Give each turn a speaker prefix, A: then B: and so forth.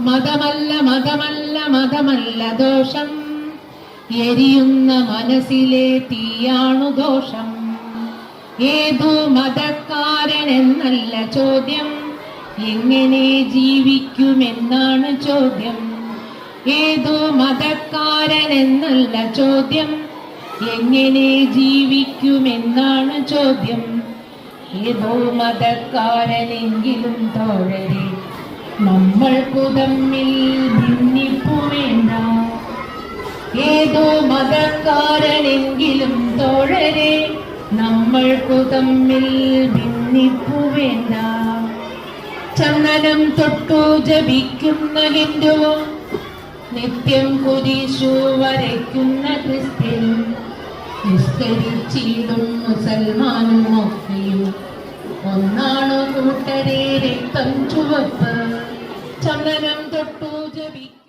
A: മതമല്ല മതമല്ല മതമല്ല ദോഷം, എരിയുന്ന മനസ്സിലെ തീയാണു ദോഷം. ഏതു മതക്കാരൻ എന്നല്ല ചോദ്യം, എങ്ങനെ ജീവിക്കുമെന്നാണ് ചോദ്യം. ഏതു മതക്കാരൻ എന്നല്ല ചോദ്യം, എങ്ങനെ ജീവിക്കുമെന്നാണ് ചോദ്യം. ഏതോ മതക്കാരനെങ്കിലും തോഴരെ, നമ്മൾക്കു തമ്മിൽ ഭിന്നിപ്പു വേണ്ട. ഏതോ മതക്കാരനെങ്കിലും തോഴരെ, നമ്മൾക്കു തമ്മിൽ ഭിന്നിപ്പു വേണ്ട. ചന്ദനം തൊട്ടു ജപിക്കുന്ന ഹിന്ദുവും നിത്യം കുരിശു വരയ്ക്കുന്ന ക്രിസ്ത്യനും, നിസ്കരിച്ചിടും മുസൽമാനും ഒക്കെയും ഒന്നാണു കൂട്ടരെ രക്തം ചുവപ്പ്. ചന്ദനം തൊട്ടു ജപിക്കും